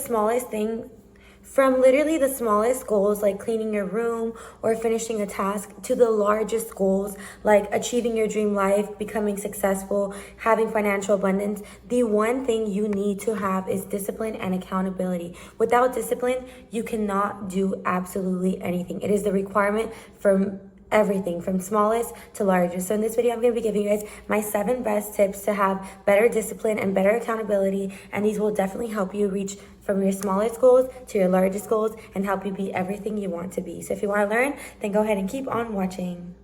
smallest thing, from literally the smallest goals like cleaning your room or finishing a task to the largest goals like achieving your dream life, becoming successful, having financial abundance, the one thing you need to have is discipline and accountability. Without discipline, you cannot do absolutely anything. It is the requirement from everything from smallest to largest. So in this video, I'm going to be giving you guys my 7 best tips to have better discipline and better accountability. And these will definitely help you reach from your smallest goals to your largest goals and help you be everything you want to be. So if you want to learn, then go ahead and keep on watching.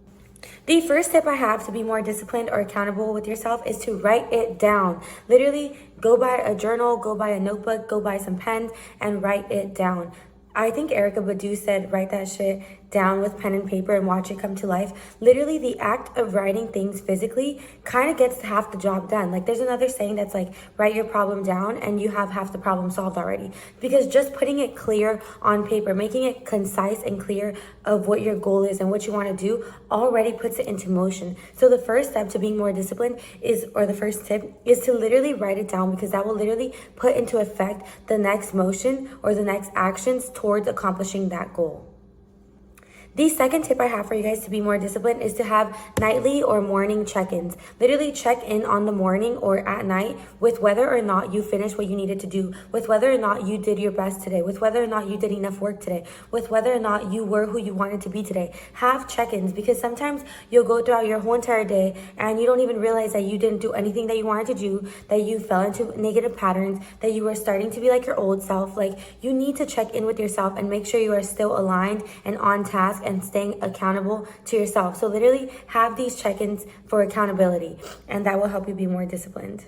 The first tip I have to be more disciplined or accountable with yourself is to write it down. Literally, go buy a journal, go buy a notebook, go buy some pens, and write it down. I think Erica Badu said, write that shit down with pen and paper and watch it come to life. Literally, the act of writing things physically kind of gets half the job done. Like, there's another saying that's like, write your problem down and you have half the problem solved already. Because just putting it clear on paper, making it concise and clear of what your goal is and what you want to do already puts it into motion. So the first step to being more disciplined is, or the first tip is to literally write it down, because that will literally put into effect the next motion or the next actions towards accomplishing that goal. The second tip I have for you guys to be more disciplined is to have nightly or morning check-ins. Literally check in on the morning or at night with whether or not you finished what you needed to do, with whether or not you did your best today, with whether or not you did enough work today, with whether or not you were who you wanted to be today. Have check-ins, because sometimes you'll go throughout your whole entire day and you don't even realize that you didn't do anything that you wanted to do, that you fell into negative patterns, that you were starting to be like your old self. Like, you need to check in with yourself and make sure you are still aligned and on task and staying accountable to yourself. So literally have these check-ins for accountability, and that will help you be more disciplined.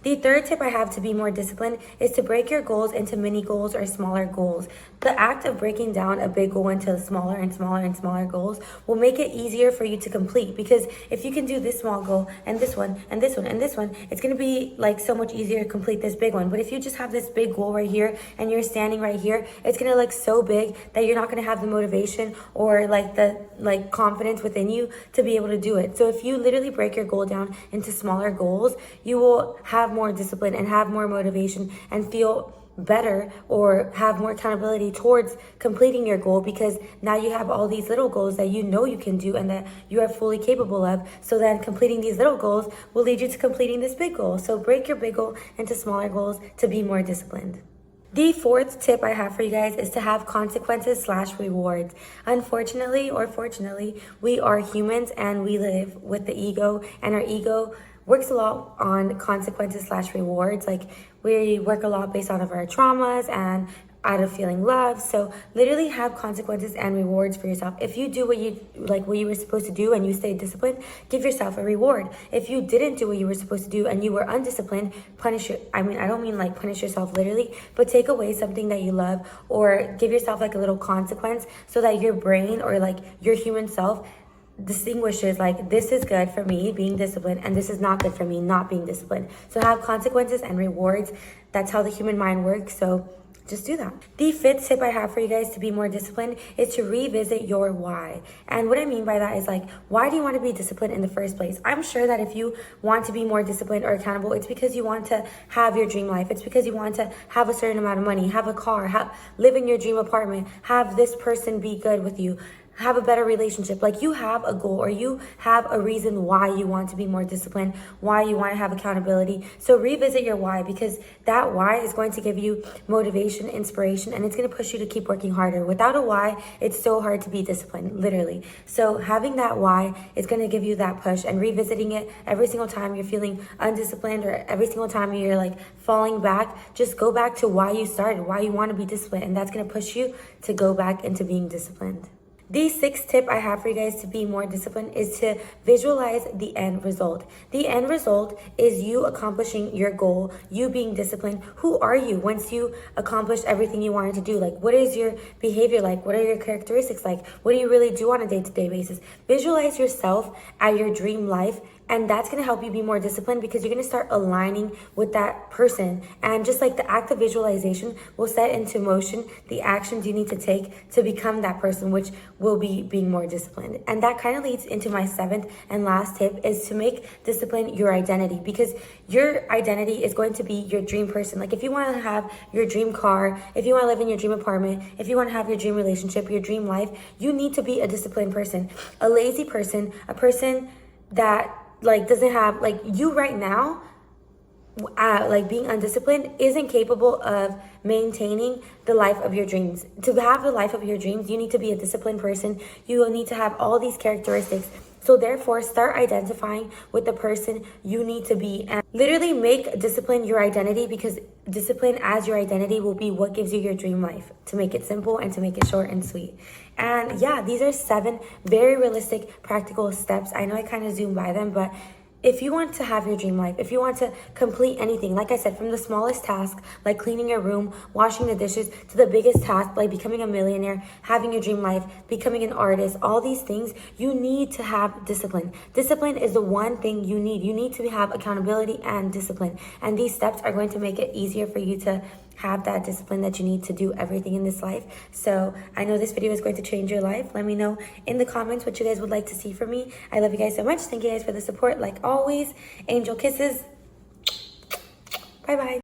The third tip I have to be more disciplined is to break your goals into mini goals or smaller goals. The act of breaking down a big goal into smaller and smaller and smaller goals will make it easier for you to complete, because if you can do this small goal and this one and this one and this one, it's going to be like so much easier to complete this big one. But if you just have this big goal right here and you're standing right here, it's going to look so big that you're not going to have the motivation or like the confidence within you to be able to do it. So if you literally break your goal down into smaller goals, you will have more discipline and have more motivation and feel better or have more accountability towards completing your goal, because now you have all these little goals that you know you can do and that you are fully capable of. So then completing these little goals will lead you to completing this big goal. So break your big goal into smaller goals to be more disciplined. The fourth tip I have for you guys is to have consequences/rewards. Unfortunately or fortunately, we are humans and we live with the ego, and our ego works a lot on consequences/rewards. Like, we work a lot based out of our traumas and out of feeling love. So literally have consequences and rewards for yourself. If you do what you were supposed to do and you stay disciplined, give yourself a reward. If you didn't do what you were supposed to do and you were undisciplined, I don't mean like punish yourself literally, but take away something that you love, or give yourself like a little consequence so that your brain or like your human self distinguishes like, this is good for me being disciplined and this is not good for me not being disciplined. So have consequences and rewards. That's how the human mind works. So just do that. The fifth tip I have for you guys to be more disciplined is to revisit your why. And what I mean by that is like, why do you want to be disciplined in the first place? I'm sure that if you want to be more disciplined or accountable, it's because you want to have your dream life. It's because you want to have a certain amount of money, have a car, live in your dream apartment, have this person be good with you, have a better relationship. Like, you have a goal or you have a reason why you want to be more disciplined, why you want to have accountability. So revisit your why, because that why is going to give you motivation, inspiration, and it's going to push you to keep working harder. Without a why, it's so hard to be disciplined, literally. So having that why is going to give you that push, and revisiting it every single time you're feeling undisciplined or every single time you're like falling back, just go back to why you started, why you want to be disciplined, and that's going to push you to go back into being disciplined. The sixth tip I have for you guys to be more disciplined is to visualize the end result. The end result is you accomplishing your goal, you being disciplined. Who are you once you accomplish everything you wanted to do? Like, what is your behavior like? What are your characteristics like? What do you really do on a day-to-day basis? Visualize yourself at your dream life And that's going to help you be more disciplined because you're going to start aligning with that person. And just like the act of visualization will set into motion the actions you need to take to become that person, which will be being more disciplined. And that kind of leads into my 7th and last tip, is to make discipline your identity, because your identity is going to be your dream person. Like if you want to have your dream car, if you want to live in your dream apartment, if you want to have your dream relationship, your dream life, you need to be a disciplined person. A lazy person, a person that like doesn't have, like you right now, like being undisciplined isn't capable of maintaining the life of your dreams. To have the life of your dreams, you need to be a disciplined person. You will need to have all these characteristics. So therefore, start identifying with the person you need to be and literally make discipline your identity, because discipline as your identity will be what gives you your dream life, to make it simple and to make it short and sweet. And yeah, these are 7 very realistic, practical steps. I know I kind of zoomed by them, but if you want to have your dream life, if you want to complete anything, like I said, from the smallest task, like cleaning your room, washing the dishes, to the biggest task, like becoming a millionaire, having your dream life, becoming an artist, all these things, you need to have discipline. Discipline is the one thing you need. You need to have accountability and discipline. And these steps are going to make it easier for you to have that discipline that you need to do everything in this life. So I know this video is going to change your life. Let me know in the comments what you guys would like to see from me. I love you guys so much. Thank you guys for the support. Like always, angel kisses. Bye bye.